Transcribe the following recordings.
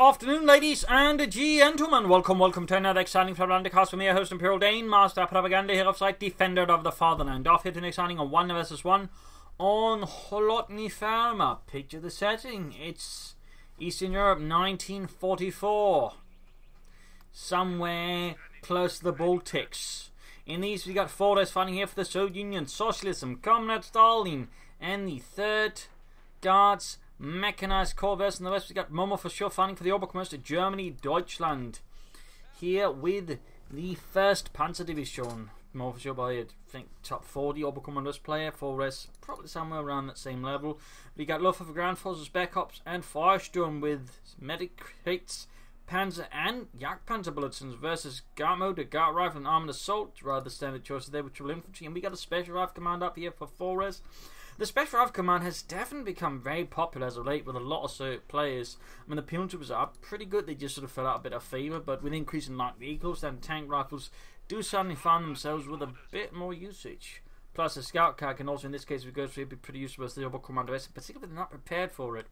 afternoon, ladies and gentlemen. Welcome to another exciting Propagandacast with me, your host Imperial Dane, Master Propaganda here offsite, Defender of the Fatherland. Off here to an exciting 1 vs 1 on Kholodny Ferma. Picture the setting. It's Eastern Europe, 1944. Somewhere close to the Baltics. In these, we got 4 days fighting here for the Soviet Union, Socialism, Comrade Stalin, and the 3rd Guards Mechanized Corps. And the rest, we got Momo4sh0 fighting for the Oberkommando, Germany, Deutschland. Here with the 1st Panzer Division. Momo4sh0 by, I think, top 40 Oberkommandos player. 4S probably somewhere around that same level. We got Luftwaffe Ground Forces, Backups, and Firestorm with medic crates, Panzer and Jagdpanzer bulletins versus Guard Motor, Guard Rifle, and Armoured Assault. Rather standard choices there with Triple Infantry. And we got a Special Rifle Command up here for 4S. The Special Rifle Command has definitely become very popular as of late with a lot of players. I mean, the Penal Troopers are pretty good. They just sort of fell out a bit of favour, but with increasing light vehicles and tank rifles do suddenly find themselves with a bit more usage. Plus, a scout car can also, in this case, if it goes through, be pretty useful as the Oberkommando, particularly if they're not prepared for it.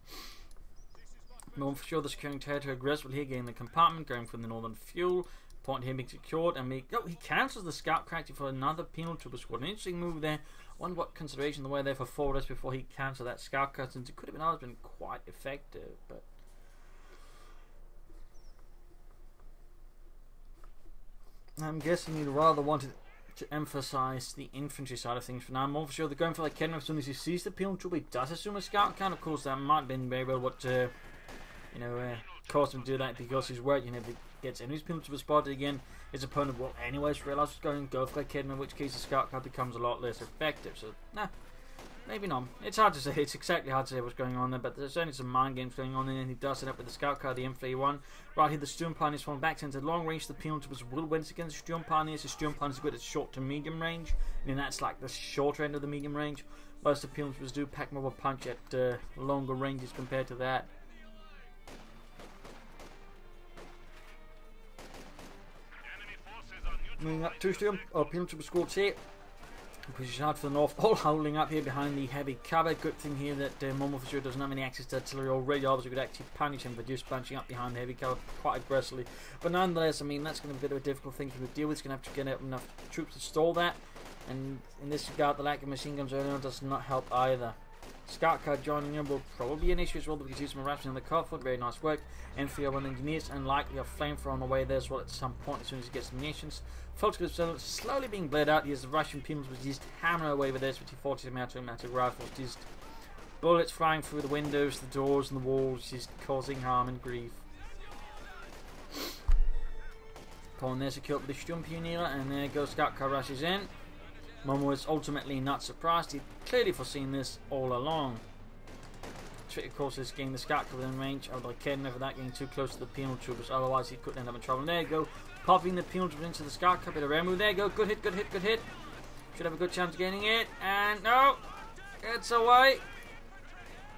Momo4sh0, the securing territory aggressively here, getting the compartment, going from the northern fuel. Point here being secured, and he cancels the scout character for another Penal Trooper squad. An interesting move there. Wonder what consideration the way there for 4S before he cancelled that scout cut, since it could have been otherwise been quite effective, but I'm guessing he'd rather wanted to emphasize the infantry side of things for now. Momo4sh0, they're going for like Kedma as soon as he sees the Penal Trooper. He does assume a scout count. Of course, that might have been very well what caused him to do that, because he's worried, if he gets enemies Penal Trooper spotted again, his opponent will anyways realise what's going on, go for Kedma, in which case the scout card becomes a lot less effective. So, nah, maybe not. It's hard to say. It's exactly hard to say what's going on there, but there's certainly some mind games going on there, and he does it up with the scout card, the M31. Right here, the Sturm Pioneers falling back into long range. The Penal Troopers will win against the Sturm Pioneers. The Sturm Pioneers are good at short to medium range, and that's like the shorter end of the medium range. Most of the Penal Troopers do pack more of a punch at longer ranges compared to that. Moving up to Sturm, Penal Trooper squads here. Position hard for the north, all holding up here behind the heavy cover. Good thing here that Momo4sh0 doesn't have any access to artillery already, otherwise we could actually punish him for just bunching up behind the heavy cover quite aggressively. But nonetheless, I mean, that's going to be a bit of a difficult thing to deal with. He's going to have to get up enough troops to stall that, and in this regard, the lack of machine guns earlier on does not help either. Scout card joining him will probably be an issue as well, because he's some rationing on the car foot. Very nice work. M301 engineers, and likely a flamethrower on the way there as well at some point as soon as he gets munitions. Folks slowly being bled out. Here's the Russian Penals was just hammering away with their 40 automatic rifles, just bullets flying through the windows, the doors, and the walls, just causing harm and grief. Colin there secured with the Sturm Pioneer, and there goes Scout car rushes in. Momo was ultimately not surprised. He'd clearly foreseen this all along. Trick, of course, is getting the scout car within range of the Kedma without getting too close to the Penal Troopers. Otherwise, he could end up in trouble. And there you go, popping the Penal Troopers into the scout car. Bit of air move. There you go. Good hit. Should have a good chance of getting it. And no, it's away.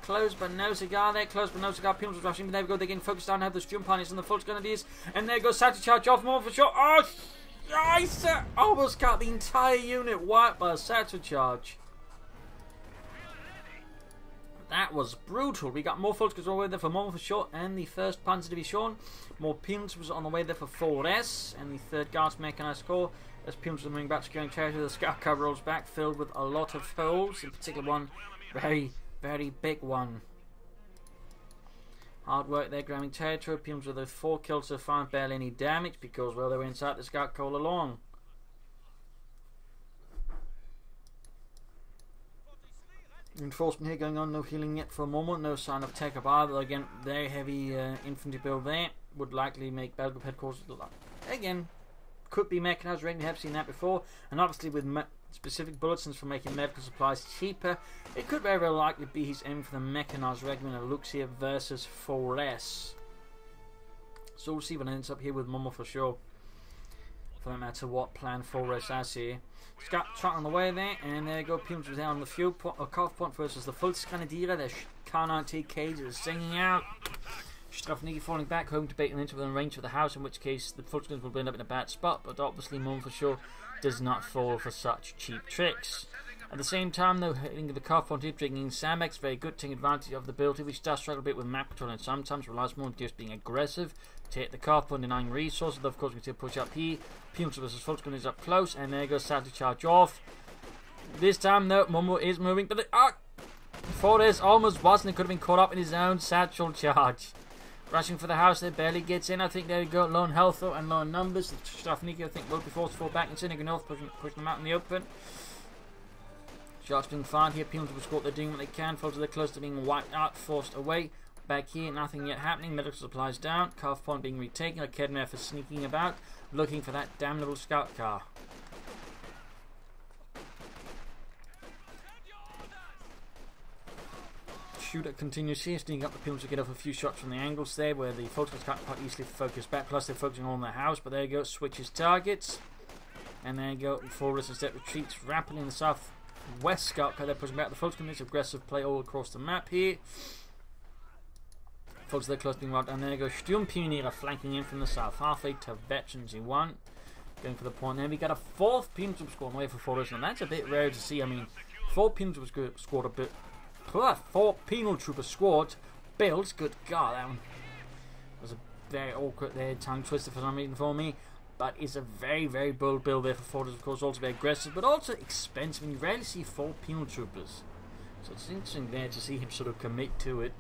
Close but no cigar there. Close but no cigar. Penal Troopers rushing. But there we go. They're getting focused down. Have the Sturm Pioneers and the full grenadiers. And there goes Satchel charge off Momo4sh0. Oh, nice! Almost got the entire unit wiped by a satchel charge. That was brutal. We got more focus on the way there for Momo4sh0 and the 1st Panzer Division. More Penals was on the way there for 4S and the 3rd Guards Mechanized Corps. As Penals are moving back, securing territory, the scout car rolls back, filled with a lot of holes. In particular, one very, very big one. Hard work there, grabbing territory. Penals with those 4 kills so far, barely any damage because, well, they were inside the scout car all along. Reinforcement here going on, no healing yet for a moment, no sign of tech up either. Again, very heavy infantry build there, would likely make battle group headquarters look like. Again, could be mechanized, we have seen that before, and obviously with specific bulletins for making medical supplies cheaper, it could very well likely be he's aiming for the mechanized regiment of looks here versus 4S. So we'll see what ends up here with Momo4sh0. For that matter, what plan 4S has here. Scout truck on the way there, and there you go. Penals was down on the fuel point, or cutoff point versus the full Grenadier. The K-90Ks is singing out. Strafniki falling back home to bait into within range of the house, in which case the Fulskins will end up in a bad spot, but obviously Momo4sh0 does not fall for such cheap tricks. At the same time, though, hitting the car front here, bringing in Samex, very good, taking advantage of the ability, which does struggle a bit with map control and sometimes relies more on just being aggressive to hit the car front, denying resources. Though, of course, we can still push up here. Pumps versus Volkswagen is up close, and there goes Sad to charge off. This time, though, Momo is moving, but Fordes almost wasn't. It could have been caught up in his own satchel charge. Rushing for the house, there barely gets in. I think there we go. Low in health, though, and low in numbers. Strafniki, I think, will be forced to fall back and Cynic North, pushing them out in the open. Shots being fired here. Pumps will score. They're doing what they can. Folks are close to being wiped out, forced away. Back here, nothing yet happening. Medical supplies down. Calf point being retaken. Kholodny for sneaking about, looking for that damnable scout car. Shooter continues here, sneaking up the Pumps to get off a few shots from the angles there, where the Volkswagen can't quite easily focus back. Plus, they're focusing on the house, but there you go. Switches targets, and there you go. Forward instead retreats rapidly in the southwest scout car. They're pushing back. The Volkswagen is aggressive play all across the map here. Folks, they're close being wiped, and there you go. Sturmpioniere flanking in from the south, halfway to veterans in one, going for the point there. We got a fourth Pumps squad away for Forest, and that's a bit rare to see. I mean, 4 Pumps squad a bit. 4 penal trooper squads built. Good God, that one was a very awkward there, tongue twister for some reason for me. But it's a very, very bold build there for Fortress, of course, also very aggressive, but also expensive. And you rarely see 4 penal troopers, so it's interesting there to see him sort of commit to it.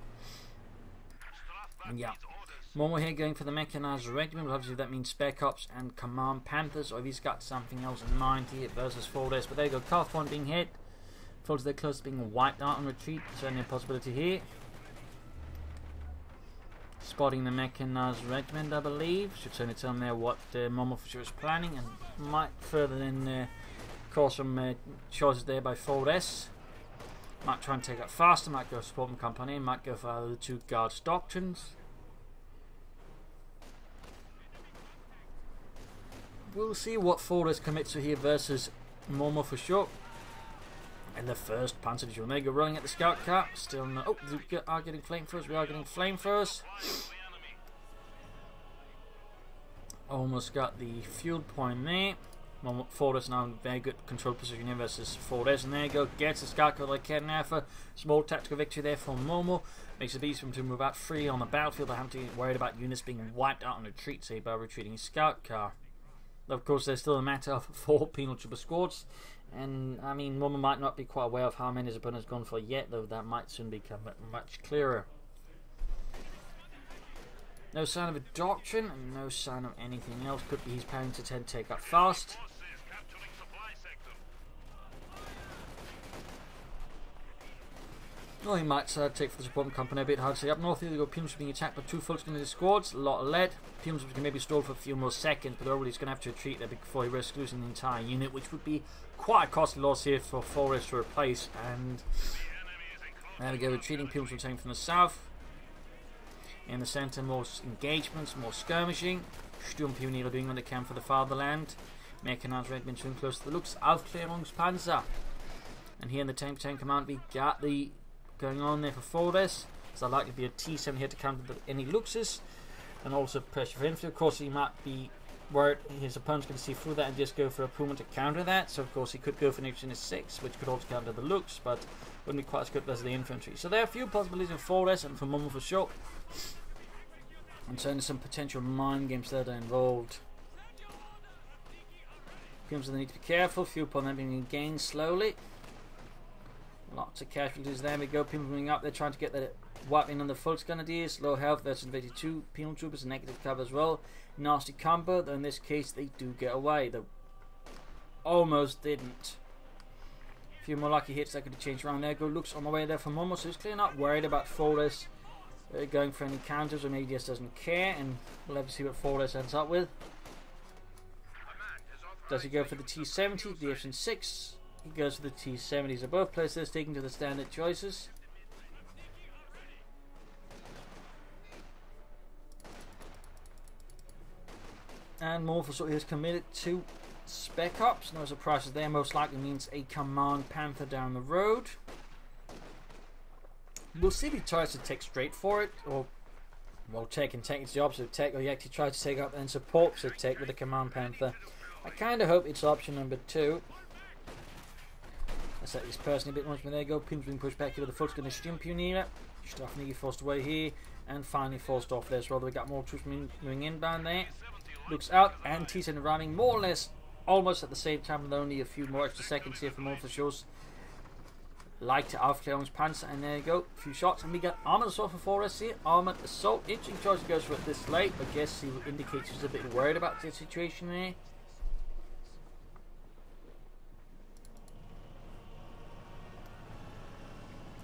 And yeah, Momo here going for the mechanized regiment, but obviously that means Spec Ops and Command Panthers, or if he's got something else in mind here versus Fortress. But there you go, Calf one being hit. Folks, they're close to being wiped out on retreat. Certainly a possibility here. Spotting the mechanized regiment, I believe. Should certainly tell them there what Momo4sh0 is planning, and might further then cause some choices there by Fordes. Might try and take out faster, might go support the company, might go for either the 2 guards doctrines. We'll see what Fordes commits to here versus Momo4sh0. And the first Panzer Division Omega rolling at the scout car. Still no. Oh, we are getting flamethrowers. We are getting flamethrowers. Almost got the fuel point there. Fordes now in very good control position here versus Fordes. And there you go. Gets the scout car like Kholodny Ferma. Small tactical victory there for Momo. Makes it easy for him to move out free on the battlefield. I haven't to be worried about units being wiped out on retreat, say, by retreating scout car. Of course, there's still a matter of 4 penal trooper squads. And, I mean, Momo might not be quite aware of how many his opponent has gone for yet, though that might soon become much clearer. No sign of a doctrine, and no sign of anything else. Could be he's planning to take up fast. Well, he might take for the support company a bit hard to say. Up north here, they go Pumps being attacked by 2 Volkswagen squads. A lot of lead. Pumps can maybe stall for a few more seconds, but overall he's going to have to retreat there before he risks losing the entire unit, which would be quite a costly loss here for Forest to replace. And there we go, retreating Pumps returning from the south. In the centre, more engagements, more skirmishing. Sturmpioniere doing what they can for the fatherland. Mechanized regiment too close to the looks. Aufklärungspanzer. And here in the tank command, we got the going on there for Fordes. So likely to be a T7 here to counter any Luxus, and also pressure for infantry. Of course, he might be worried his opponent's going to see through that and just go for a Puma to counter that. So of course he could go for an H6, which could also counter the Lux, but wouldn't be quite as good as the infantry. So there are a few possibilities in Fordes and for Momo4sh0, and certainly some potential mind games that are involved. Pumps they need to be careful. Few upon them being gained slowly. Lots of casualties there. We go, people moving up. They're trying to get that wiping on the Volksgrenadiers. Low health versus 82 penal troopers, negative cover as well. Nasty combo, though in this case they do get away. They almost didn't. A few more lucky hits that could have changed around there. Go looks on the way there for Momo, so he's clearly not worried about Fordes going for any counters, or maybe he just doesn't care, and we'll have to see what Fordes ends up with. Does he go for the T70, the F6? He goes for the T70. So both players are sticking to the standard choices. And Momo4sh0 is committed to Spec Ops. No surprises there. Most likely means a Command Panther down the road. We'll see if he tries to take straight for it, or well, take it's the opposite of tech, or he actually tries to take up and supports the tech with the Command Panther. I kind of hope it's option number 2. I set this person a bit much, but there you go. Pim's being pushed back here with the Volksgruppe Strafnigi forced away here, and finally forced off there as well. We got more troops moving inbound there. Looks out, and T-Sen arriving more or less almost at the same time, with only a few more extra seconds here for Momo4sh0's Leichte Aufklärungspanzer, and there you go, a few shots, and we got Armoured Assault for 4S here. Armoured Assault, interesting choice to go for it this late. I guess he indicates he's a bit worried about the situation there.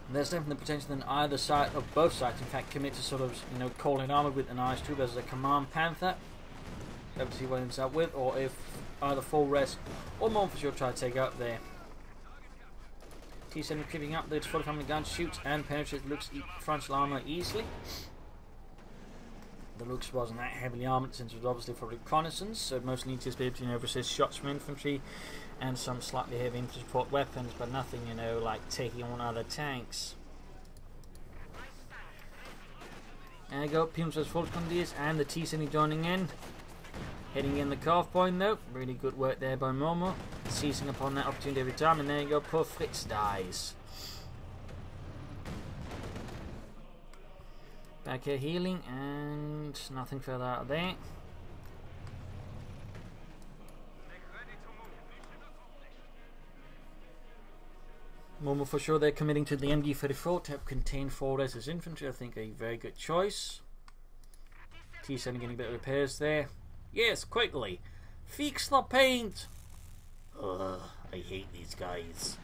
There's definitely the potential that either side, or both sides in fact, commit to sort of, you know, calling armor with an IS-2 versus a Command Panther. Let's see what he ends up with, or if either 4S or Momo4sh0 try to take out there. T-7 creeping up there to 45 gun, shoots and penetrates Luke's frontal armor easily. The Luke's wasn't that heavily armored since it was obviously for reconnaissance, so it mostly needs to be able to, you know, resist shots from infantry and some slightly heavy infantry support weapons, but nothing, you know, like taking on other tanks. There you go, Pim's full condiers and the T-7 joining in. Heading in the carve point though, really good work there by Momo, seizing upon that opportunity every time, and there you go, poor Fritz dies. Back here healing, and nothing further out of there. Momo4sh0 they're committing to the MG34 to help contain 4S's infantry. I think a very good choice. T-7 getting a bit of repairs there. Yes, quickly! Fix the paint! Ugh, I hate these guys.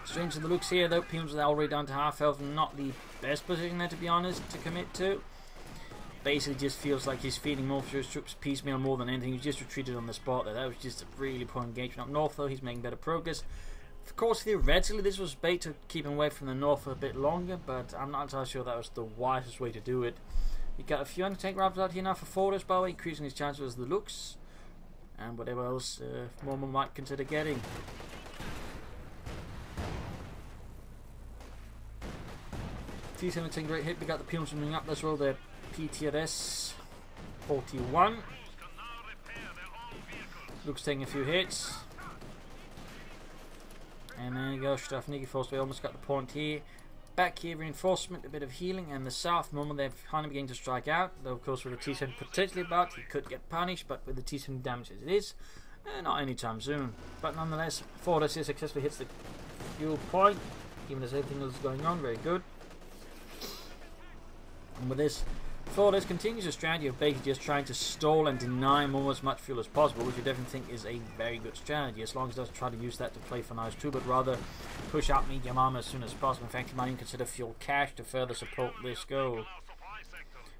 Strange to the looks here though, Pim's are already down to half health, not the best position there to be honest to commit to. Basically just feels like he's feeding Momo4sh0's troops piecemeal more than anything. He's just retreated on the spot there. That was just a really poor engagement up north though. He's making better progress. Of course, theoretically this was bait to keep him away from the north for a bit longer, but I'm not entirely sure that was the wisest way to do it. You got a few anti-tank rifles out here now for 4S, by the way, increasing his chances as the looks, and whatever else Momo might consider getting. T-7 taking a great hit. We got the Pim's moving up as well. Their PTRS 41. Looks taking a few hits. And there you go, Strafnigi force. We almost got the point here. Back here, reinforcement, a bit of healing, and the south Momo they're finally beginning to strike out. Though of course with the T-7 potentially about, he could get punished, but with the T-7 damage as it is, not anytime soon. But nonetheless, 4S successfully hits the fuel point, even as everything else is going on. Very good. And with this, 4S continues a strategy of basically just trying to stall and deny Momo as much fuel as possible, which I definitely think is a very good strategy, as long as it doesn't try to use that to play for nice too, but rather push out medium armor as soon as possible. In fact, you might even consider fuel cache to further support this goal.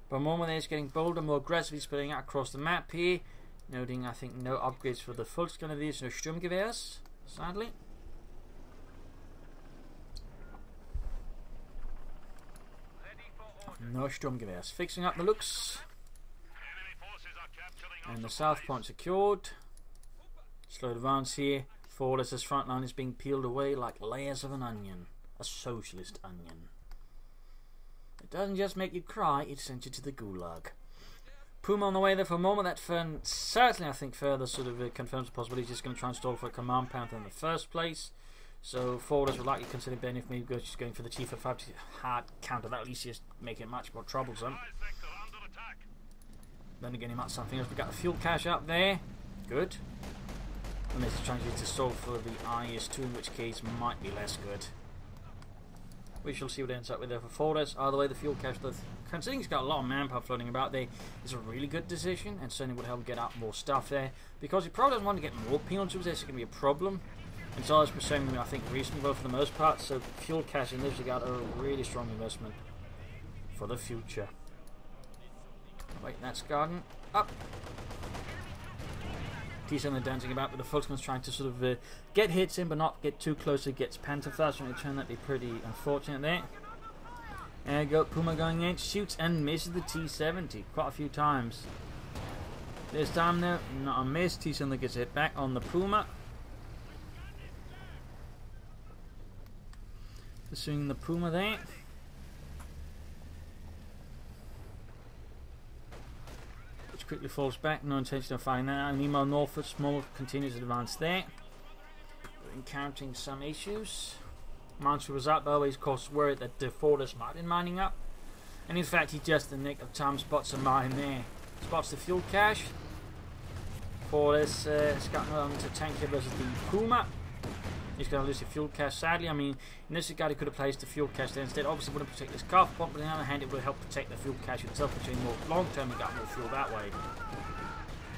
But Momo there is getting bolder, more aggressively spreading out across the map here, noting I think no upgrades for the Volksgruppe, these no Sturmgewehrs, sadly. No Sturmgewehrs. Fixing up the looks. And the south point secured. Slow advance here. 4S's front line is being peeled away like layers of an onion. A socialist onion. It doesn't just make you cry, it sends you to the gulag. Puma on the way there for a moment. That certainly I think further sort of confirms the possibility he's just going to try and stall for a Command Panther in the first place. So 4S would likely consider Ben if maybe just going for the T-5 to hard counter that, at least just make it much more troublesome. Then again, he might something else. We got a fuel cache up there. Good. Unless he's trying to stall for the IS-2, in which case might be less good. We shall see what ends up with there for 4S. Either way, the fuel cache, considering he's got a lot of manpower floating about there, is a really good decision, and certainly would help get out more stuff there. Because he probably doesn't want to get more penal troops there, so it's going to be a problem. And so I was pursuing, I think, reasonable for the most part, so fuel cache in this regard are a really strong investment for the future. Wait, that's garden up. T-7 dancing about, but the Volksgruppe trying to sort of get hits in, but not get too close. It gets Panther fast, and it turned out to be pretty unfortunate there. There you go, Puma going in, shoots and misses the T-70 quite a few times. This time though, not a miss. T-7 gets hit back on the Puma. Pursuing the Puma there. Which quickly falls back, no intention of firing that out. Meanwhile, northwards, Momo continues to advance there. encountering some issues. Monster was up, always caused worried that the fortress might be mining up. And in fact, he just in the nick of time spots a mine there. Spots the fuel cache. Fortress has gotten on to tank here versus the Puma. He's going to lose the fuel cache, sadly. I mean, in this regard, he could have placed the fuel cache there instead. Obviously, wouldn't protect this car pot, but on the other hand, it would help protect the fuel cache itself, which in more long term, he got more fuel that way.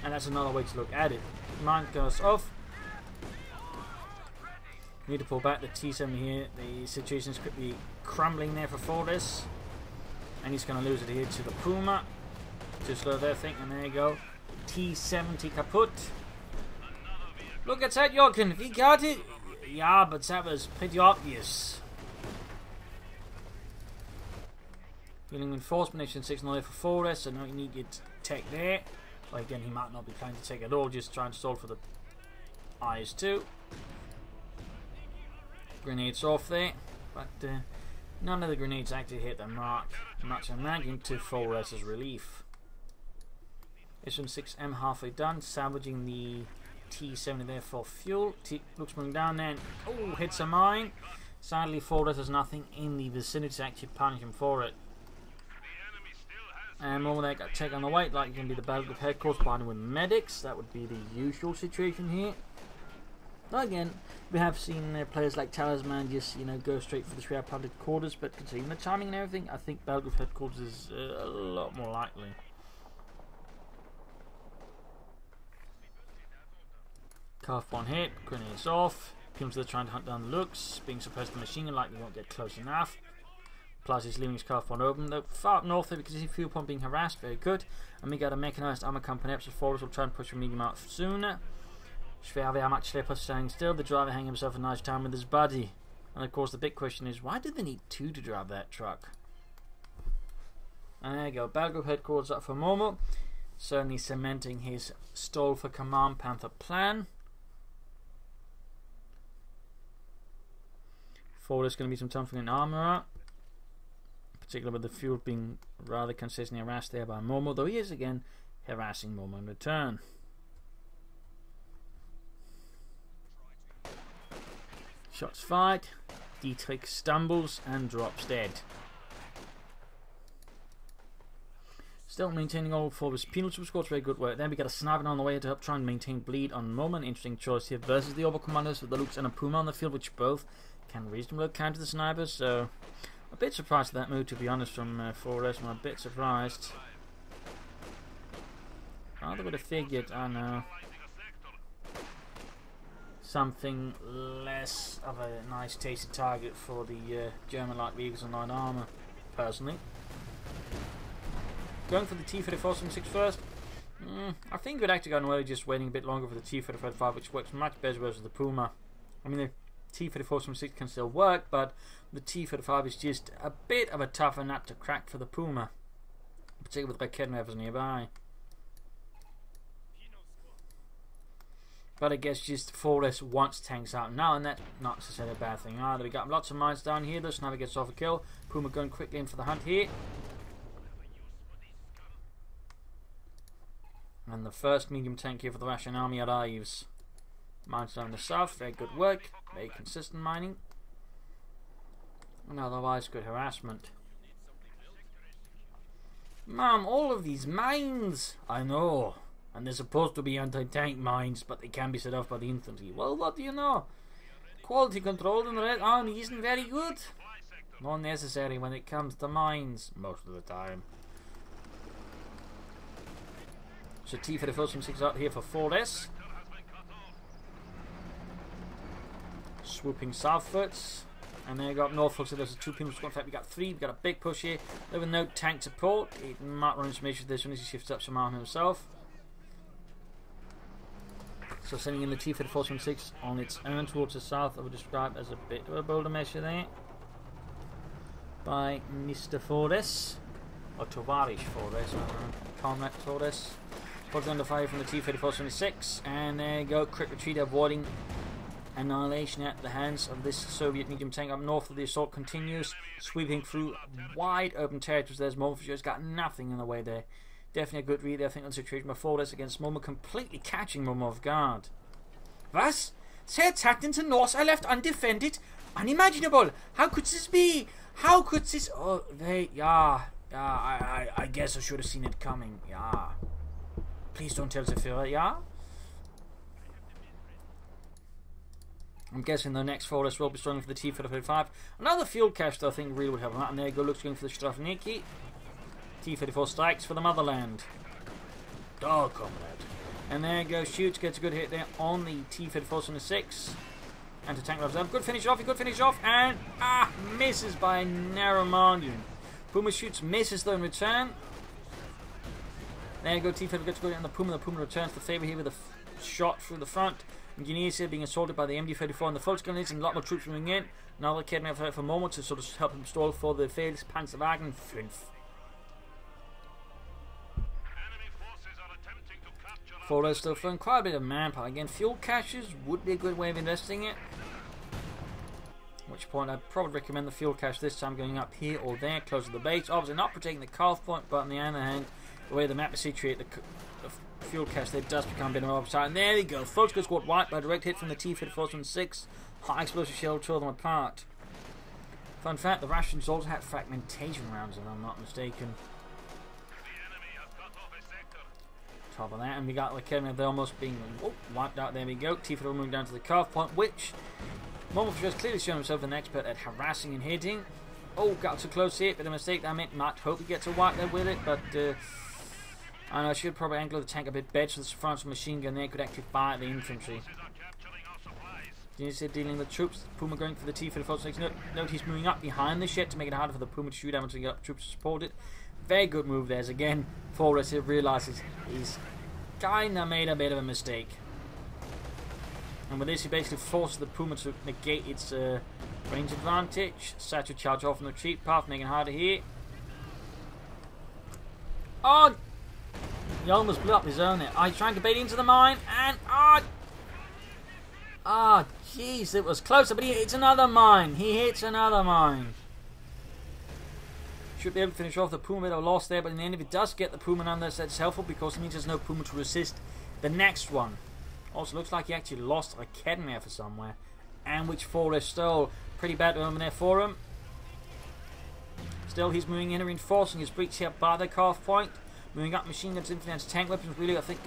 And that's another way to look at it. Mine goes off. Need to pull back the T7 here. The situation is quickly crumbling there for Fortress. And he's going to lose it here to the Puma. Too slow there, I think. And there you go. T70 kaput. Look at that, Jochen. He got it. Yeah, but that was pretty obvious. Feeling reinforcement, nation 6 there for Fortress. So now you need your tech there. Well, again, he might not be planning to take it at all. Just trying to stall for the IS-2. Grenades off there. But none of the grenades actually hit the mark. Much imagine to Fortress's relief. S16M halfway done, salvaging the T70 there for fuel. Looks moving down then. Oh, hits a mine. Sadly, Fortress has nothing in the vicinity to actually punish him for it. And more they got take on the weight, like it can be the battle group headquarters partnered with medics. That would be the usual situation here. But again, we have seen players like Talisman just, go straight for the Shroud public quarters, but considering the timing and everything, I think battle group headquarters is a lot more likely. Calf one hit, grenades off. Pims are trying to hunt down the looks, being suppressed the machine gun, likely won't get close enough. Plus he's leaving his calf one open. Though far up north there, because his fuel pump being harassed, very good. And we got a mechanized armor company up, so Fortress will try and push a medium out sooner. Schwer much slipper standing still, the driver hanging himself a nice time with his buddy. And of course the big question is, why did they need two to drive that truck? And there you go, battle group headquarters up for Momo. Certainly cementing his stall for Command Panther plan. Forward going to be some time for an armourer, particularly with the fuel being rather consistently harassed there by Momo, though he is again harassing Momo in return. Shots fired, Dietrich stumbles and drops dead. Still maintaining all for his penal super scores, very good work. Then we got a sniper on the way to help try and maintain bleed on Momo. An interesting choice here versus the overcommanders with the Lux and a Puma on the field, which both can reasonably counter the snipers. So a bit surprised at that move, to be honest, from Forrest. I'm a bit surprised. Rather would have figured, I know, something less of a nice tasty target for the German light vehicles and light armour, personally. Going for the T-34-76 first. I think we'd actually gone away just waiting a bit longer for the T-35, which works much better versus the Puma. I mean, the T-34-76 can still work, but the T-35 is just a bit of a tougher nut to crack for the Puma, particularly with the Kidnappers nearby. But I guess just Fortress wants tanks out now, and that's not necessarily a bad thing either. We got lots of mines down here. The sniper gets off a kill. Puma going quickly in for the hunt here. And the first medium tank here for the Russian army arrives. Mines down the south, very good work, very consistent mining. And otherwise good harassment. Mom, all of these mines! I know. And they're supposed to be anti-tank mines, but they can be set off by the infantry. Well, what do you know? Quality control in the Red Army isn't very good. Not necessary when it comes to mines, most of the time. So T-34-76 out here for 4S. Swooping southwards. And then you got northwards, so there's a 2 people squad. In fact, we got 3. We got a big push here. There with no tank support. It might run into some issues this one as he shifts up some arm himself. So sending in the T-34-76 on its own towards the south, I would describe as a bit of a bolder measure there by Mr. Fordes, or Tovarish Fordes, Comrade Fordes. Put under fire from the T-34-76, and there you go, quick retreat avoiding annihilation at the hands of this Soviet medium tank. Up north of the assault continues, sweeping through wide open territories. There's Momo4sh0, has got nothing in the way there. Definitely a good read there, I think, on the situation before this against Momo, completely catching Momo off guard. Was? They attacked into north. I left undefended. Unimaginable. How could this be? How could this... Oh, they... Yeah. I guess I should have seen it coming. Yeah. Please don't tell the Führer. Yeah? I'm guessing the next forest will be struggling for the T-35. Another fuel cache that I think really would help. And there you go, looks going for the Strafniki. T-34 strikes for the motherland. Oh, comrade. And there you go, shoots, gets a good hit there on the T-34-76. Anti-tank loves up. Good finish off, he could finish off, and misses by a narrow margin. Puma shoots, misses though in return. There you go, T-34 gets good hit on the Puma returns the favour here with a shot through the front. Engineers being assaulted by the MD-34 and the Volksgrenadiers, and a lot more troops moving in. Another kidnap for Momo to sort of help him stall for the failed Panzerwagen 5. Forest still throwing quite a bit of manpower. Again, fuel caches would be a good way of investing it. At which point I'd probably recommend the fuel cache this time going up here or there, close to the base. Obviously not protecting the carve point, but on the other hand, the way the map is situated, the fuel cache there does become a bit of an oversight. And there we go. Volksgrenadiers got wiped by a direct hit from the T-34-6. High explosive shell tore them apart. Fun fact, the Russians also had fragmentation rounds, if I'm not mistaken. Top of that, and we got the Kholodny Ferma almost being wiped out. There we go. T-34 moving down to the carve point, which Momo4sh0 has clearly shown himself an expert at harassing and hitting. Oh, got too close here, bit of a mistake. That meant might hope he gets a wipe there with it, but I know I should probably angle the tank a bit better so the frontal machine gun there could actually fire the infantry. You see, dealing with troops. Puma going for the T-34. Note he's moving up behind the shed to make it harder for the Puma to shoot out until you get up troops to support it. Very good move there. As again, Forrest here realizes he's kinda made a bit of a mistake. And with this, he basically forces the Puma to negate its range advantage. Satchel charge off on the retreat path, making it harder here. Oh! He almost blew up his own there. He's trying to bait into the mine, and jeez, it was closer, but he hits another mine. He hits another mine. Should be able to finish off the Puma. Bit of a loss there, but in the end, if it does get the Puma nonetheless, that's helpful because it means there's no Puma to resist the next one. Also, looks like he actually lost a Kholodny for somewhere, and which Forrest stole. Pretty bad over there for him. Still, he's moving in and reinforcing his breach here by the carve point. Moving up machine guns, infantry, and tank weapons. Really, I think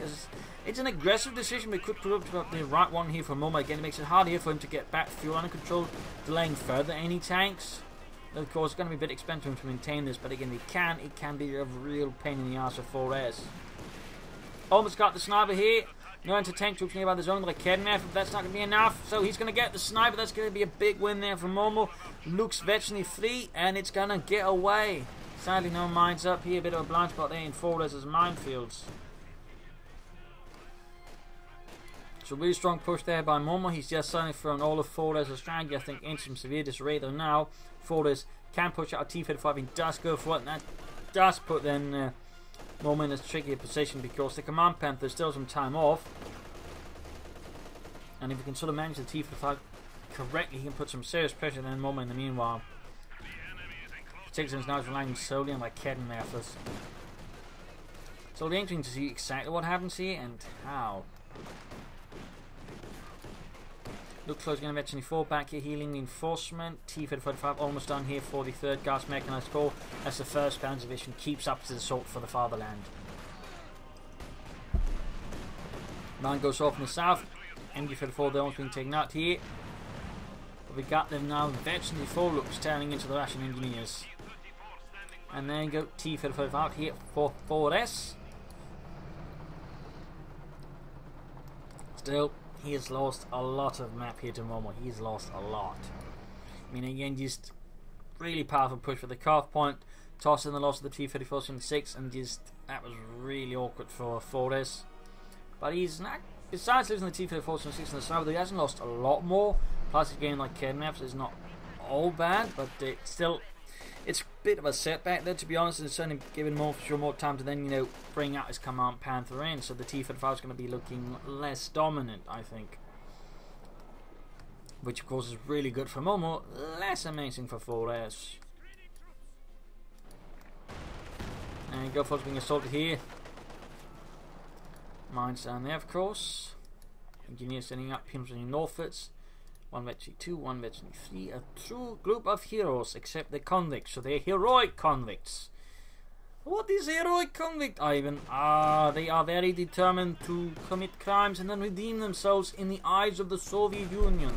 it's an aggressive decision, but it could prove to be the right one here for Momo. Again, it makes it harder here for him to get back fuel under control, delaying further any tanks. Of course, it's going to be a bit expensive to maintain this, but again, it can be a real pain in the ass for 4S. Almost got the sniper here. No anti-tank troops nearby the zone with a Kholodny, but that's not going to be enough. So he's going to get the sniper. That's going to be a big win there for Momo. Looks virtually free, and it's going to get away. Sadly, no mines up here. A bit of a blind spot there in 4S's minefields. So really strong push there by Momo. He's just suddenly thrown all of 4S's strategy, I think, into some severe disarray. Though now 4S can push out a T-35. He does go for it, and that does put then Momo in a trickier position because the Command Panther still has some time off. And if he can sort of manage the T-35 correctly, he can put some serious pressure on Momo in the meanwhile. Particularly now is relying solely on my Kholodny methods. So it'll be interesting to see exactly what happens here and how. Looks like he's going to eventually fall back here, healing reinforcement. T-35 almost done here for the 3rd Gas Mechanized Corps as the 1st Panzer Division keeps up its assault for the fatherland. Line goes off in the south. MD-34 they're almost being taken out here. But we got them now virtually full looks turning into the Russian engineers. And then go T-35 out here for 4S. Still, he has lost a lot of map here to Momo. He's lost a lot. I mean, again, just really powerful push for the carve point. Toss in the loss of the T-34-6, and just that was really awkward for 4S. But he's not, besides losing the T-34-6 in the south, he hasn't lost a lot more. Plus, his game like Kholodny is not all bad, but it's still, it's a bit of a setback there, to be honest. It's certainly given Momo4sh0 more time to then, you know, bring out his Command Panther in. So the T-35 is going to be looking less dominant, I think. Which, of course, is really good for Momo, less amazing for 4S. And Gofor's being assaulted here. Mines down there, of course. Engineers sending up, pimps sending northwards. One veteran 2, one veteran 3. A true group of heroes, except they're convicts, so they're heroic convicts. What is heroic convict, Ivan? They are very determined to commit crimes and then redeem themselves in the eyes of the Soviet Union.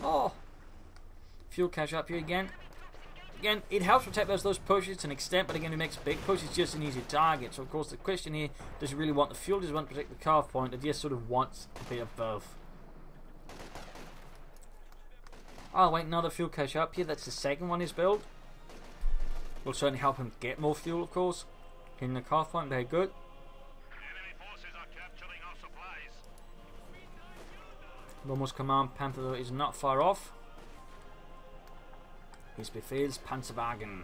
Oh. Fuel cache up here again. Again, it helps protect those pushes to an extent, but again, it makes big pushes just an easy target. So, of course, the question here, does he really want the fuel? Does he want to protect the carve point? Or just sort of wants a bit of both? Oh, wait, another fuel cache up here. That's the second one he's built. Will certainly help him get more fuel, of course. In the carve point, very good. Enemy forces are capturing our supplies. Momo's command Panther, though, is not far off. His Befehls Panzerwagen.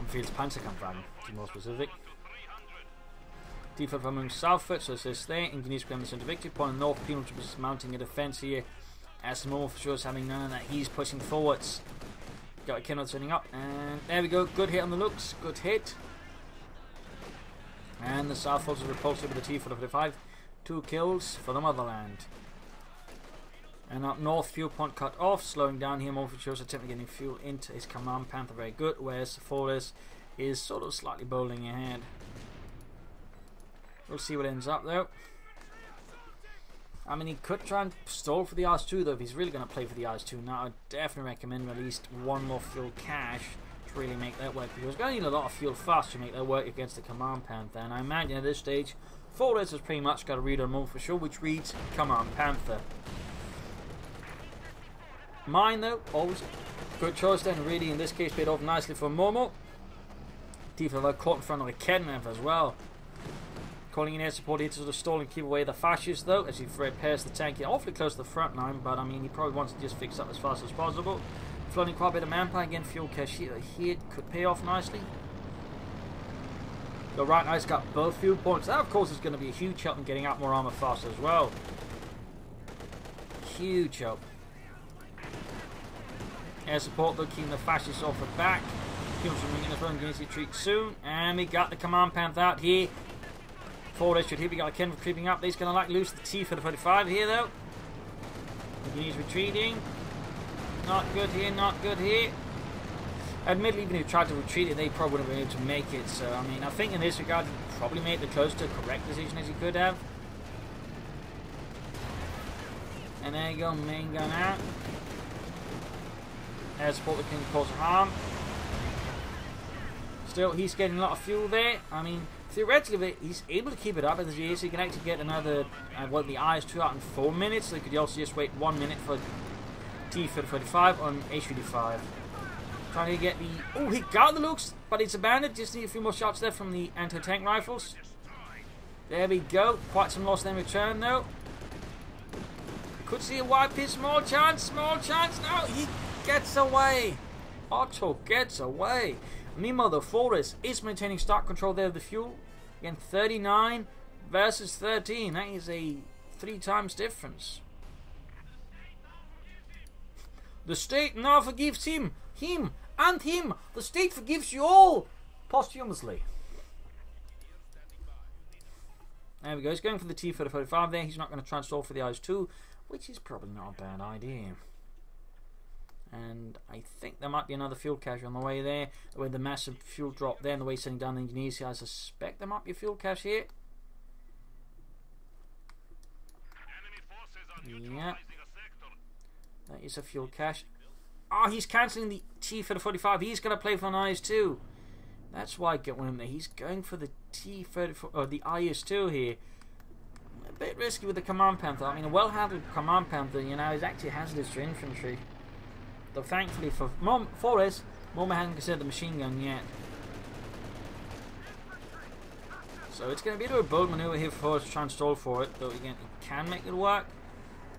Befehls Panzerkampfwagen, to be more specific. Default from southward, so it says there. Engineers grab the center victory point. And North Penal Troopers is mounting a defense here. As Momo4sh0 is having none of that. He's pushing forwards. Got a Kennel turning up. And there we go. Good hit on the looks. Good hit. And the South forces are repulsed with the T-45. 2 kills for the motherland. And up north, fuel point cut off, slowing down here. Momo4sh0 is attempting getting fuel into his command Panther, very good. Whereas 4sh0 is sort of slightly bowling ahead. We'll see what ends up though. I mean, he could try and stall for the IS-2 though, if he's really going to play for the IS-2. Now, I'd definitely recommend at least one more fuel cache to really make that work. Because he's going to need a lot of fuel fast to make that work against the command Panther. And I imagine at this stage, 4sh0 has pretty much got a read on Momo4sh0, which reads command Panther. Mine though, always good choice then, really in this case paid off nicely for Momo. Default caught in front of the Kednev as well. Calling in air support here to sort of stall and keep away the fascists though, as he repairs the tank here, awfully close to the front line, but I mean he probably wants to just fix up as fast as possible. Flooding quite a bit of manpower, again fuel cache here could pay off nicely. The right nice got both fuel points. That of course is going to be a huge help in getting out more armor fast as well. Huge help. Air support though, keeping the fascists off the back. Humans from Ringing as well, going to retreat soon. And we got the command Panther out here. 4sh0 here, we got a Ken creeping up. He's going to like loose the T-45 here though. He's retreating. Not good here, not good here. Admittedly, even if he tried to retreat it, they probably wouldn't have been able to make it. So, I mean, I think in this regard, he probably made the close to correct decision as he could have. And there you go, main gun out. Air support that can cause harm. Still, he's getting a lot of fuel there. I mean, theoretically, he's able to keep it up as he is. He can actually get another, the IS-2 out in 4 minutes. So he could also just wait 1 minute for T-45 on HVD5. Trying to get the... Oh, he got the looks, but it's abandoned. Just need a few more shots there from the anti-tank rifles. There we go. Quite some loss in return, though. Could see a wipe here. Small chance, small chance. No, he gets away. Otto gets away. Meanwhile, the 4sh0 is maintaining start control there of the fuel. Again, 39 versus 13. That is a 3 times difference. The state now forgives him, and him. The state forgives you all posthumously. There we go. He's going for the T-45 there. He's not going to try and stall for the IS-2, which is probably not a bad idea. And I think there might be another fuel cache on the way there, with the massive fuel drop there and the way he's sending down the engineers here. I suspect there might be a fuel cache here. Yeah. That is a fuel cache. Oh, he's cancelling the T-45. He's going to play for an IS-2. That's why I get one of them there. He's going for the T-34, or the IS-2 here. A bit risky with the command Panther. I mean, a well-handled command Panther, you know, is actually hazardous to infantry. Though thankfully for 4sh0, Momo hasn't considered the machine gun yet. So it's going to be a bit of a bold maneuver here for 4sh0 to try and stall for it. Though again, he can make it work.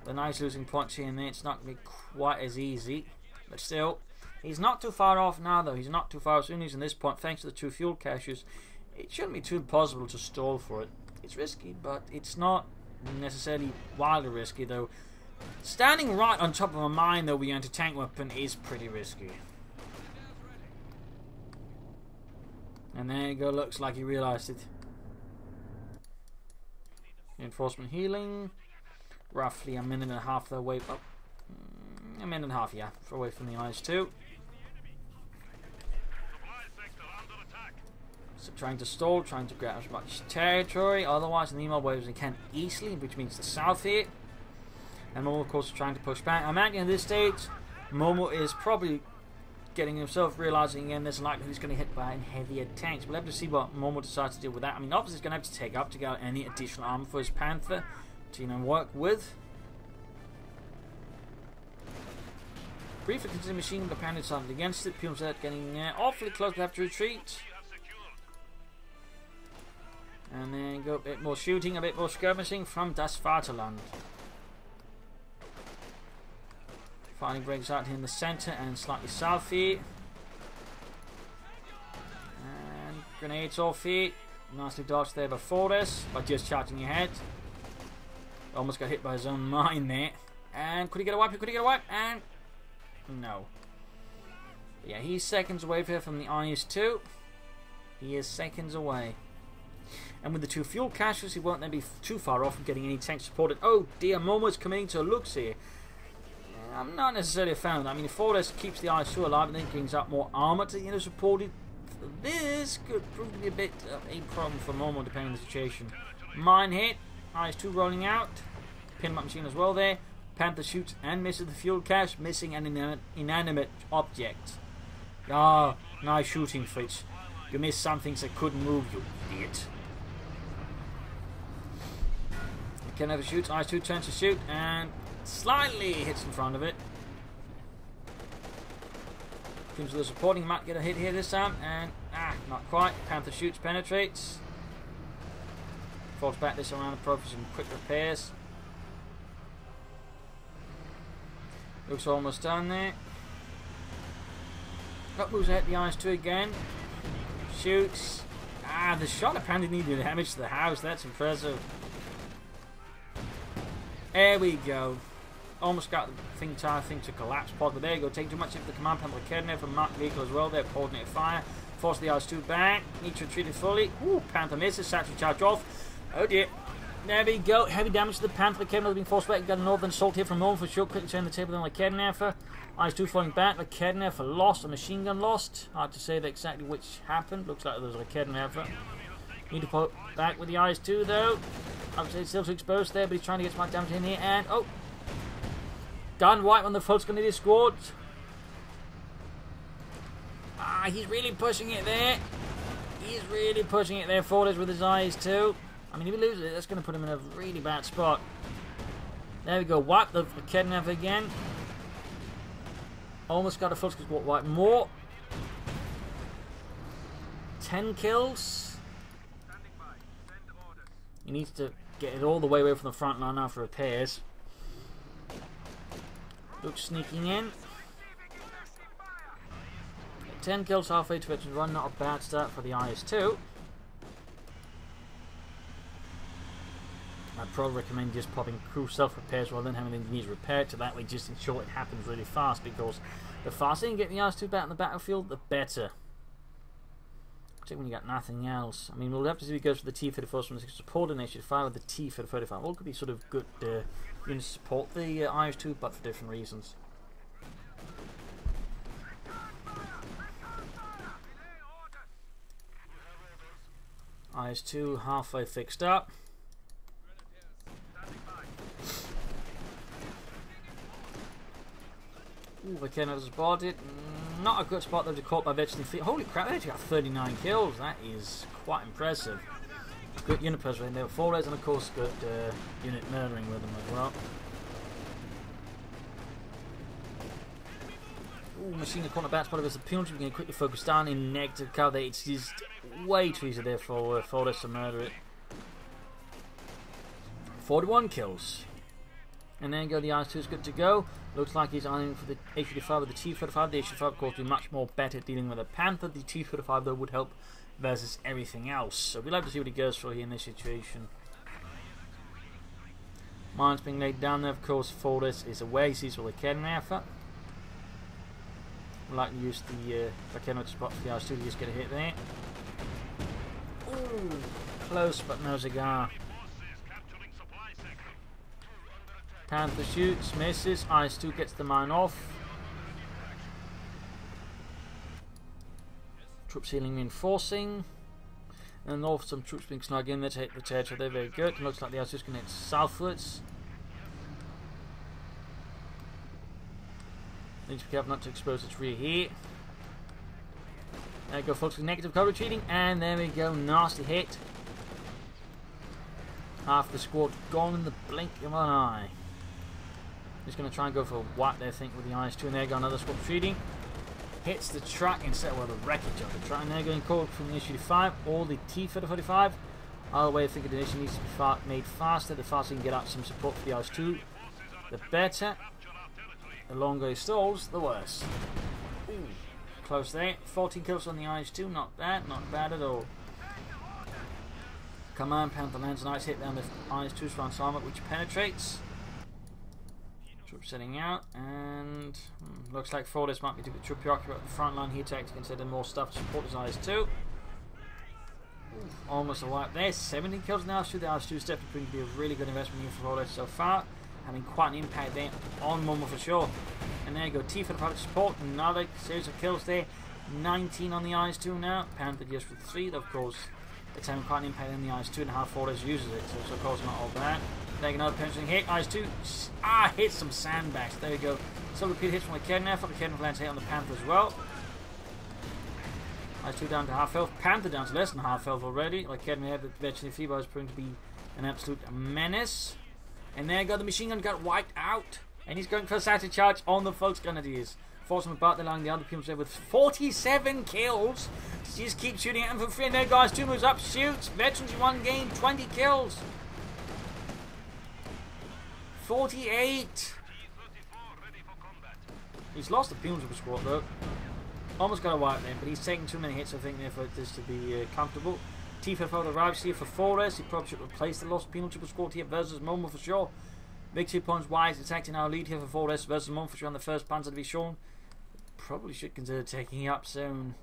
The nice losing points here and there. It's not going to be quite as easy. But still, he's not too far off now though. He's not too far. As soon as he's in this point, thanks to the 2 fuel caches, it shouldn't be too impossible to stall for it. It's risky, but it's not necessarily wildly risky though. Standing right on top of a mine though with your anti-tank weapon is pretty risky. And there you go, looks like he realised it. Reinforcement healing. Roughly a minute and a half their way up. A minute and a half, yeah, away from the IS-2. So trying to stall, trying to grab as much territory, otherwise in the email waves they can easily, which means the south here. And Momo, of course, is trying to push back. I'm at this stage, Momo is probably getting himself, realizing again there's likely he's going to hit by heavier tanks. We'll have to see what Momo decides to do with that. I mean, obviously he's going to have to take up to get any additional armor for his Panther to, you know, work with. Briefly consider machine gun Panther decided against it. Pumes are getting awfully close to have to retreat. And then go a bit more shooting, a bit more skirmishing from Das Vaterland. Fighting breaks out here in the centre and slightly south here. And grenades off here. Nicely dodged there by 4sh by just charging ahead. Almost got hit by his own mine there. And could he get a wipe? Could he get a wipe? And no. But yeah, he's seconds away here from the IS-2. He is seconds away. And with the 2 fuel caches, he won't then be too far off from getting any tank supported. Oh dear, Momo's coming to looks here. I'm not necessarily a fan of that. I mean, if 4sh keeps the IS-2 alive and then brings up more armor to, you know, support it, this could prove to be a bit of a problem for Momo depending on the situation. Mine hit, IS-2 rolling out, pin up machine as well there. Panther shoots and misses the fuel cache, missing an inanimate object. Ah, nice shooting, Fritz. You missed some things that couldn't move, you idiot. Can never shoot. IS-2 turns to shoot and slightly hits in front of it. Seems the supporting might get a hit here this time, and not quite. Panther shoots, penetrates. Falls back this around the pro for some quick repairs. Looks almost done there. Up moves ahead the IS-2 again. Shoots. The shot apparently needed damage to the house. That's impressive. There we go. Almost got the entire thing to collapse pod, but there you go. Take too much into the command panel. Kholodny from Mark vehicle as well there. Coordinated fire. Force the IS-2 back. Need to retreat it fully. Ooh, Panther misses. Satchel charge off. Oh dear. There we go. Heavy damage to the Panther. The Kholodny has been forced back. Got a Northern Assault here from Momo4sh0. Quickly turn the table on the Kholodny. IS-2 falling back. The Kholodny lost. A machine gun lost. Hard to say exactly which happened. Looks like there was a Kholodny. Need to put back with the IS-2 though. Obviously it's still too exposed there, but he's trying to get some damage in here. And oh, done white on the full Scandinavian squad. He's really pushing it there. He's really pushing it there. 4sh with his IS-2. I mean, if he loses it, that's going to put him in a really bad spot. There we go. Wipe the Kholodny again. Almost got a full squad wipe more. 10 kills. He needs to get it all the way away from the front line after repairs. Looks sneaking in. 10 kills halfway to veteran run, not a bad start for the IS-2. I'd probably recommend just popping crew self-repairs rather than having the engineers repaired to that way, just ensure it happens really fast, because the faster you can get the IS-2 back on the battlefield, the better. When you got nothing else. I mean, we'll have to see if he goes for the T-34 from the support and HF5 with the T-35. All could be sort of good units to support the IS-2, but for different reasons. IS-2 halfway fixed up. Ooh, the Kholodny was spotted. Not a good spot though to caught by veteran feet. Holy crap, they actually got 39 kills. That is quite impressive. Good unit preservation there. 4sh and of course good unit murdering with them as well. Ooh, machine gun corner back spot of his appearance. We can quickly focus down in negative cover. It's just way too easy there for 4sh to murder it. 41 kills. And then go the IS-2 is good to go. Looks like he's aiming for the H-35 with the T-35. The H-35 of course will be much more better dealing with a Panther. The T-35 though would help versus everything else. So we'll have to see what he goes for here in this situation. Mines being laid down there. Of course 4sh is away. He sees all the Kholodny effort. We'll likely use the Kholodny spot for the IS-2 to just get a hit there. Ooh, close but no cigar. Panther shoots, misses. IS-2 gets the mine off. Troops healing, reinforcing. And north, some troops being snug in there to hit the territory. They're very good. It looks like the IS-2 is going to hit southwards. Need to be careful not to expose its rear here. There we go, folks, with negative cover retreating, and there we go, nasty hit. Half the squad gone in the blink of an eye. Just going to try and go for a whack there, I think, with the IS-2, and there go another squad retreating. Hits the track instead of the wreckage of the track, and they're going cold from the Issue-5 or the T-45. Either way, I think the issue needs to be made faster. The faster you can get out some support for the IS-2, the better. The longer it stalls, the worse. Ooh, close there. 14 kills on the IS-2, not bad at all. Command Panther lands a nice hit down the IS-2's front armor, which penetrates. Troops setting out, and looks like Fortress might be to troop preoccupied at the front line here to consider more stuff to support his IS-2. Almost a wipe there. 17 kills now. The IS-2 is definitely proving to be a really good investment here for Fortress so far, having quite an impact there on Momo4sh0. And there you go, T for the private support. Another series of kills there. 19 on the IS-2 now. Panther just with 3, of course. It's having quite an impact on the IS-2 and how Fortress uses it, so it's of course not all bad. Take another penetrating hit. IS-2 hits some sandbags. There we go. Some repeat hits from the Kholodny Ferma. The Kholodny lands a hit on the Panther as well. IS-2 down to half health. Panther down to less than half health already. Like Kholodny had, eventually Feebar is proving to be an absolute menace. And there you go, the machine gun got wiped out. And he's going for a satellite charge on the Volksgrenadiers. Forcing them about along the other people there with 47 kills. She just keeps shooting at them for free. And there guys, 2 moves up, shoots. Veterans in 1 game, 20 kills. 48. He's lost the Puma squad though. Almost got a wipe there, but he's taken too many hits, I think, there for this to be comfortable. T-54 arrives here for Fortress. He probably should replace the lost penal triple squad here versus Momo4sh0. Victory points wise, it's acting our lead here for Fortress versus Momo4sh0 on the first Panzer Division. Probably should consider taking it up soon.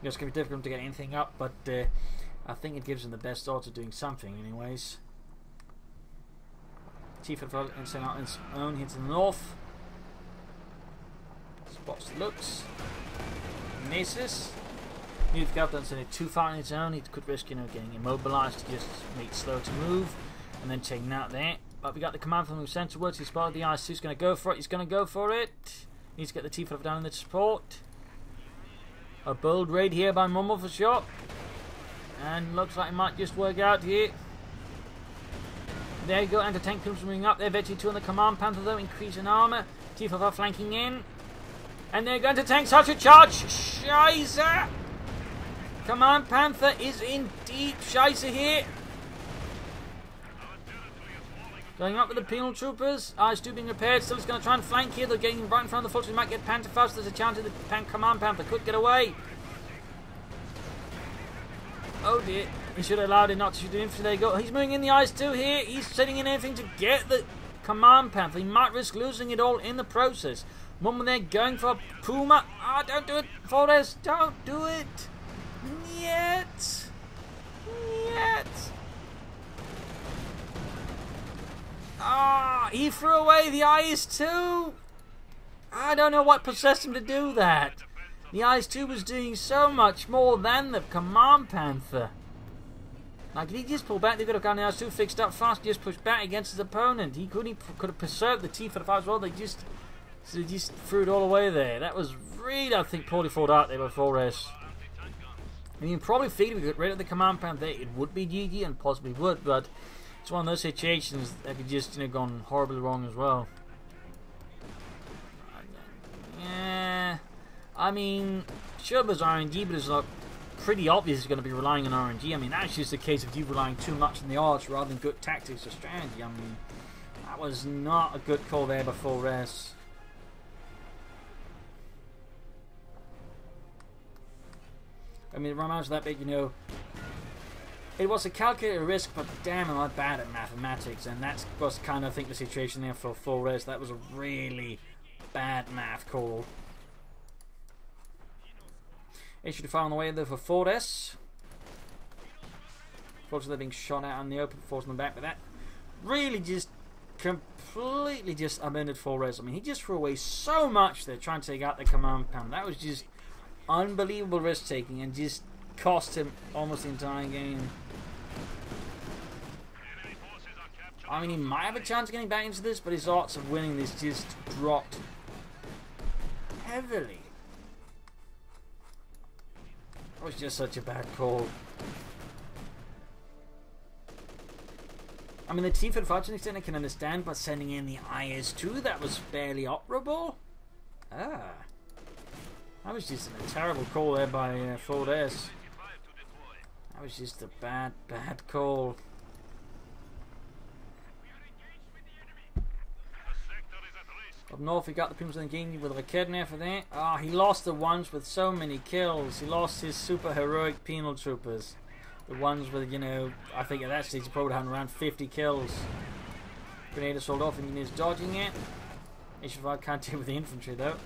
It's going to be difficult to get anything up, but I think it gives him the best odds of doing something, anyways. T-54 and its own here to the north. Spots looks. Misses. You've got done sending too far on its own. It could risk, getting immobilized to just make it slow to move, and then taking out there. But we got the command from the center words. He's spotted the IS-2. He's going to go for it. He's going to go for it. Needs to get the T-54 down in the support. A bold raid here by Momo4sh0, and looks like it might just work out here. There you go. Anti-tank troops moving up there. Veteran 2 on the command Panther though, increase in armor. T-54 flanking in. And they're going to tank such a charge. Scheiße! Command Panther is in deep scheiße here. Going up with the penal troopers. IS-2 being repaired. Still is going to try and flank here. They're getting right in front of the fortress. Might get Panther fast. There's a chance that the command Panther could get away. Oh dear. He should have allowed it not to shoot the infantry. There you go. He's moving in the IS-2 here. He's setting in everything to get the command Panther. He might risk losing it all in the process. Momo there going for Puma. Ah, don't do it, Fortress. Don't do it. Yet. Ah, he threw away the IS-2. I don't know what possessed him to do that. The IS-2 was doing so much more than the command Panther. Like, he just pulled back. They could have gotten the IS-2 fixed up fast. Just pushed back against his opponent. He could have preserved the T-45 as well. They just threw it all away there. That was really, I think, poorly thought out there by Fortress. I mean, you probably figured if we got rid of the command Panther, it would be GG, and possibly would, but it's one of those situations that could just, gone horribly wrong as well. Yeah, I mean, sure it was RNG, but it's like pretty obvious it's going to be relying on RNG. I mean, that's just a case of you relying too much on the odds rather than good tactics or strategy. I mean, that was not a good call there by Fortress. I mean, it reminds me of that bit, it was a calculated risk, but damn am I bad at mathematics, and that was kind of, I think, the situation there for Fortress. That was a really bad math call. Issue to fire on the way there for Fortress. Unfortunately, they're being shot out in the open, forcing them back. But that really just completely just upended Flores. I mean, he just threw away so much there trying to take out the command pound. That was just unbelievable risk taking and just cost him almost the entire game. I mean, he might have a chance of getting back into this, but his odds of winning this just dropped heavily. That was just such a bad call. I mean, the T-35 to an extent I can understand, but sending in the IS-2, that was fairly operable. That was just a terrible call there by Flores. That was just a bad call. Up north, we got the Pumas engaging with Kholodny for that. He lost the ones with so many kills. He lost his super heroic penal troopers. The ones with, you know, I think at that stage he probably had around 50 kills. Grenade assault off, engineers dodging it. H5 can't deal with the infantry though.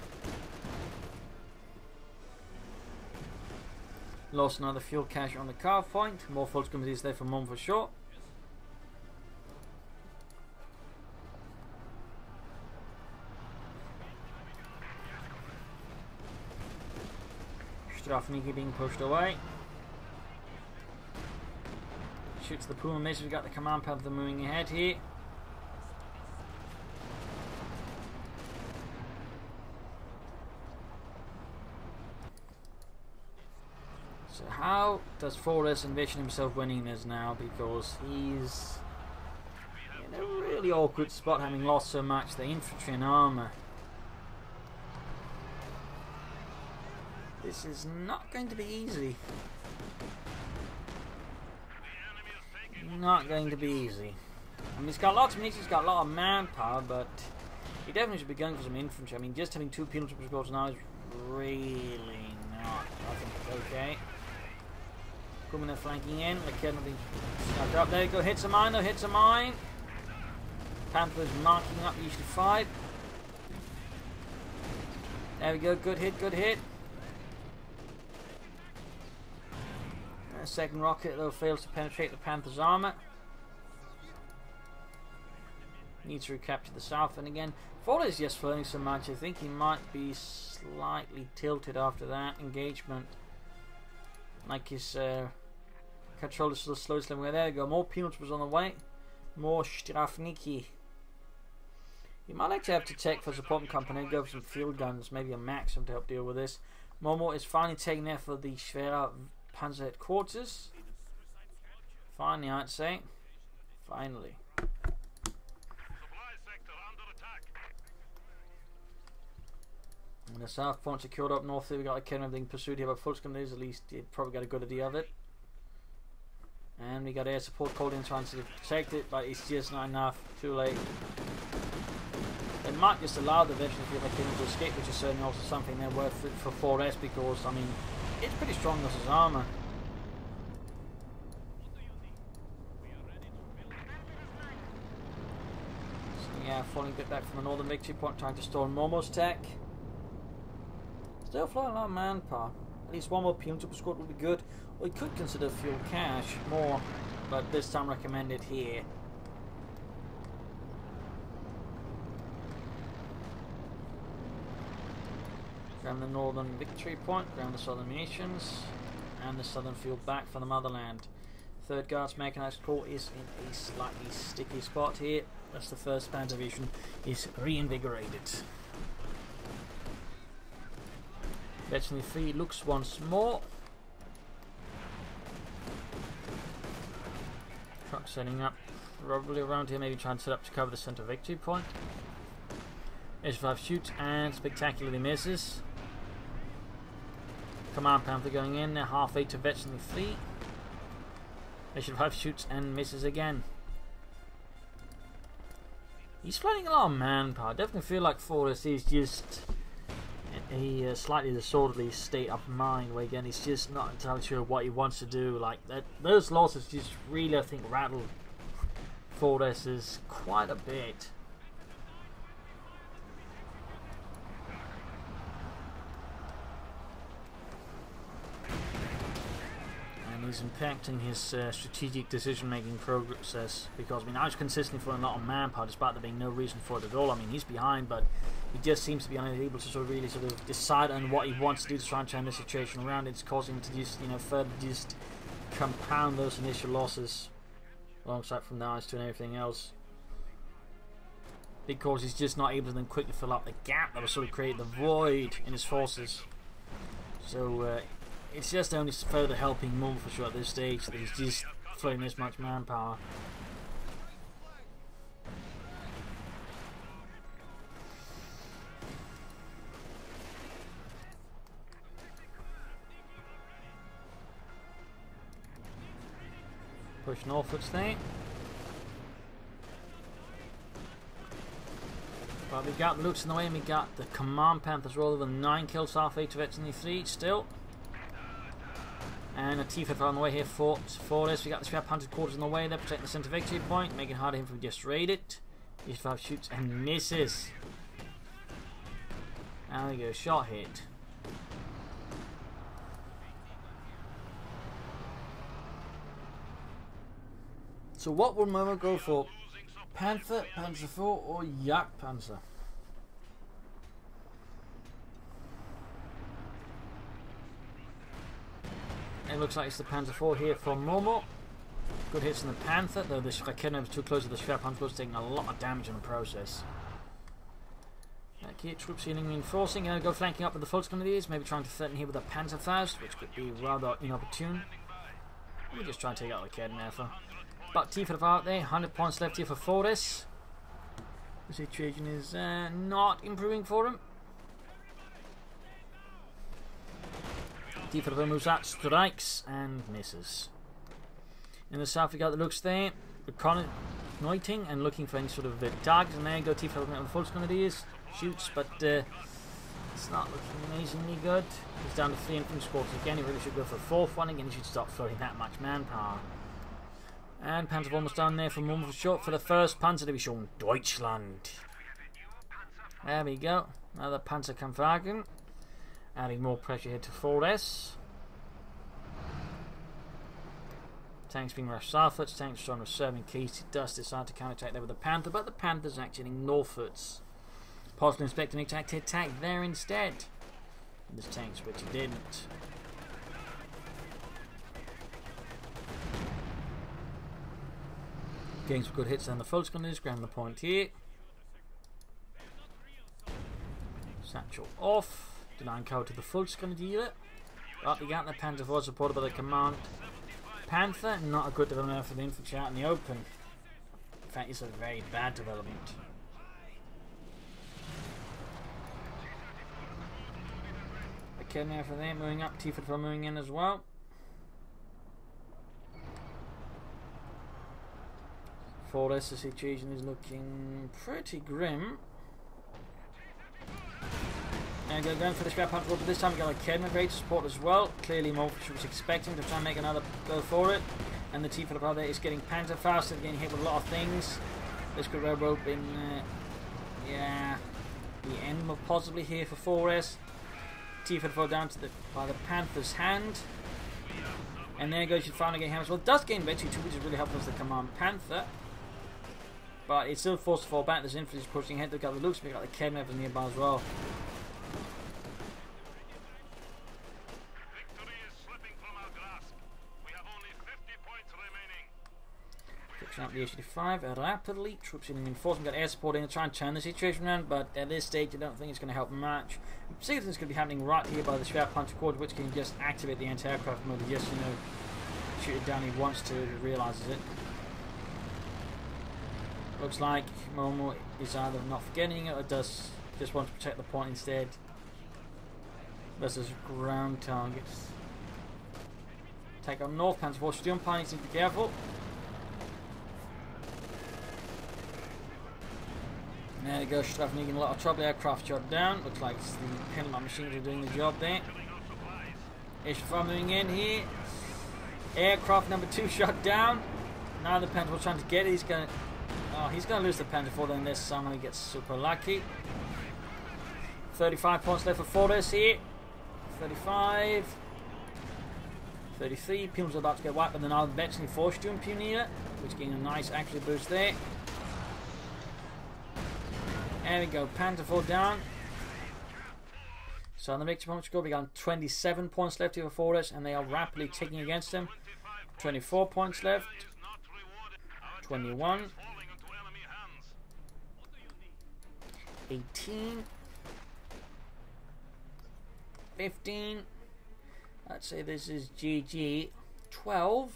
Lost another fuel cache on the carve point. More full skirmishes there for Momo4sh0. Strafniki being pushed away. Shoots the Puma misses. We've got the command panther moving ahead here. So how does Flores envision himself winning this now? Because he's in a really awkward spot, having lost so much the infantry and armor. This is not going to be easy. Not going to be easy. I mean, he's got lots of munitions, he's got a lot of manpower, but he definitely should be going for some infantry. I mean, just having 2 penal troopers now is really not, I think it's okay. Coming there, flanking in. The kid being snapped up. There you go. Hits a mine, though. Hits a mine. Panther's marking up usually 5. There we go. Good hit, good hit. Second rocket, though, fails to penetrate the Panther's armor. Needs to recapture the south end again. Ford is just flowing so much, I think he might be slightly tilted after that engagement. Like his control is still slow slipping away. There you go. More penal troopers on the way. More Strafniki. You might actually have to check for support company and go for some field guns, maybe a Maxim to help deal with this. Momo is finally taking there for the Schwerer Panzer headquarters. Finally, I'd say. Finally. And the south point secured up north there. We got a Kholodny being pursued here by full skirmishes. At least he probably got a good idea of it. And we got air support called in trying to protect it, but it's just not enough. Too late. They might just allow the veterans to escape, which is certainly also something they're worth it for 4S because, I mean, it's pretty strong versus armor. So yeah, falling a bit back from the northern victory point, trying to stall Momo's tech. Still flying a lot of manpower. At least one more penal trooper squad would be good. We could consider fuel cache more, but this time recommended here. Ground the northern victory point, ground the southern munitions, and the southern fuel back for the motherland. 3rd Guards Mechanized Corps is in a slightly sticky spot here. That's the 1st Panzer Division is reinvigorated. Veteran 3 looks once more. Truck setting up probably around here, maybe trying to set up to cover the center victory point. H5 shoots and spectacularly misses. Command Panther going in, they're halfway to veteran 3. H5 shoots and misses again. He's flying a lot of manpower. Definitely feel like Forrest is just a slightly disorderly state of mind where again he's just not entirely sure what he wants to do. Like that, those losses just really, I think, rattled Forrest quite a bit. is impacting his strategic decision-making process, because I mean I was consistently throwing a lot of manpower despite there being no reason for it at all. I mean he's behind, but he just seems to be unable to sort of really sort of decide on what he wants to do to try and turn the situation around. It's causing him to just further just compound those initial losses alongside from the IS-2 and everything else, because he's just not able to then quickly fill up the gap that was sort of created the void in his forces. So it's just only further helping Momo4sh0 at this stage that he's just throwing this much manpower. Push northwards there. But we got Lux in the way, and we got the Command Panthers roll with 9 kills, half 8 of it, and 3 still. And a T-55 on the way here for this. We got the Scrap Hunted quarters on the way, they're protecting the centre victory point, making it harder for him to just raid it. T-55 shoots and misses. And there we go, shot hit. So what will Momo go for? Panther, Panzer IV, or Jagdpanzer? It looks like it's the Panzer IV here from Momo. Good hits on the Panther, though the Echidna was too close to the Scrap Hunter, was taking a lot of damage in the process. Okay, troops healing, reinforcing, and go flanking up with the Volksgrenadiers, maybe trying to threaten here with a Panzerfaust, which could be rather inopportune. We'll just try and take out the Echidna. But T-55 out there, 100 points left here for Fortis. The situation is not improving for him. T-55 moves out, strikes, and misses. In the south we got the Lux there, reconnoitering and looking for any sort of targets, and there go T-55 with the Volksgrenadiers. Shoots, but it's not looking amazingly good. He's down to 3 infantry squads again. He really should go for a 4th one again. He should stop throwing that much manpower. And Panzer almost down there for Momo4sh0 for the 1st Panzer Division Deutschland. There we go. Another Panzerkampfwagen. Adding more pressure here to 4S. Tanks being rushed southwards. Tanks trying to reserve in case he does decide to counterattack there with the Panther. But the Panther's actually heading northwards. Possibly expecting to attack there instead. This tank's which he didn't. Getting some good hits on the Volksgrenadiers, grabbing the point here. Satchel off. Denying cover to the Volksgrenadier. But we got the Panzer IV supported by the Command Panther. Not a good development for the infantry out in the open. In fact, it's a very bad development. Echidna for them moving up, T-55 moving in as well. For this, the situation is looking pretty grim. And going for the Scrap Hunter, but this time we got Echidna great support as well. Clearly Momo4sh0 was expecting to try and make another go for it. And the T-55 there is getting Panzerfaust and getting hit with a lot of things. This could rope in yeah, the end of possibly here for 4S. T-55 down to by the Panther's hand. And there goes, you finally get hammers. Well, it does gain victory too, which is really helpful as the Command Panther. But it's still forced to fall back. There's infantry pushing ahead. They've got the Lux, we've got the Echidna nearby as well. Victory is slipping from our grasp. We have only 50 points remaining. Fixing up the H-85 rapidly. Troops in reinforcement, got air support in to try and turn the situation around, but at this stage I don't think it's going to help much. Same thing's going to be happening right here by the Scrap Hunter quarter, which can just activate the anti-aircraft mode. Yes, shoot it down if he wants to, if he realises it. Looks like Momo is either not forgetting it or does just want to protect the point instead. Versus ground targets. Take on North Panzer IV. Still needs to be careful. There you go, Straffing in a lot of trouble. Aircraft shot down. Looks like it's the Penalty machines are doing the job there. H-5 moving in here. Aircraft number 2 shot down. Now the Panzer IV trying to get it. He's going to lose the Panzer IV unless someone gets super lucky. 35 points left for Fortis here. 35. 33. Punions are about to get wiped, but they're now eventually forced to impugn here, which getting a nice accuracy boost there. There we go, Panther fall down. So on the next opponent score, we got 27 points left here for 4S, and they are rapidly ticking against him. 24 points left. 21. 18. 15. Let's say this is GG. 12.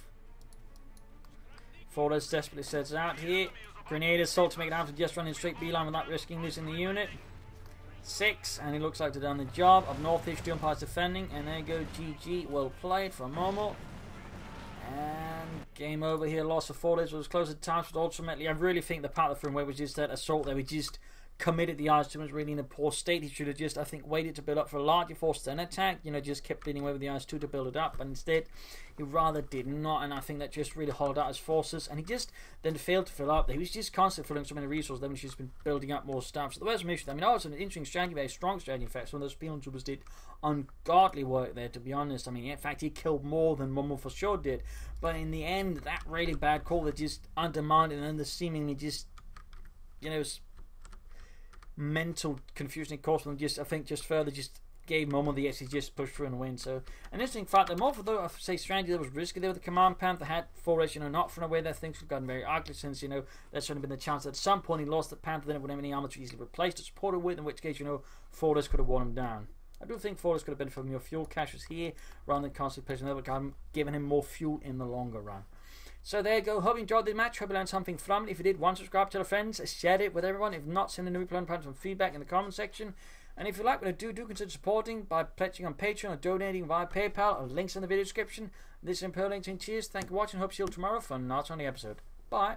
4S desperately sets out here. Grenade assault to make it out to just running straight beeline without risking losing the unit. 6, and it looks like they've done the job of North-ish umpires defending, and there you go, GG, well played from Momo. And game over here, loss of 4 days was close at times, but ultimately I really think the part of the film was just that assault there, we just committed the eyes too much, really in a poor state. He should have just, I think, waited to build up for a larger force then attack, you know, just kept bleeding away with the eyes too to build it up, but instead he rather did not, and I think that just really hollowed out his forces, and he just then failed to fill up. He was just constantly filling so many resources, then he's just been building up more stuff. So the West mission, I mean, that was an interesting strategy, very strong strategy. In fact, some of those Penal Troopers did ungodly work there, to be honest. I mean, in fact, he killed more than Momo4sh0 did, but in the end, that really bad call that just undermined it, and then the seemingly just, you know, mental confusion it caused them, just I think just further just gave Momo the actually just push through and win. So an interesting fact that Momo, though I say strategy that was risky there with the command Panther had 4S, you know, not thrown away there. Things have gotten very ugly since, you know, there's certainly been the chance that at some point he lost the Panther, then it would have any armor to easily replace to support it with, in which case, you know, 4S could have worn him down. I do think 4S could have benefited from your fuel caches here rather than constantly placing another guy, giving him more fuel in the longer run. So there you go. Hope you enjoyed the match. Hope you learned something from it. If you did, one, subscribe, tell your friends, share it with everyone. If not, send a new plan, some feedback in the comment section. And if you like what I do, consider supporting by pledging on Patreon or donating via PayPal, or links in the video description. This is Imperial. Cheers. Thank you for watching. Hope to see you tomorrow for another episode. Bye.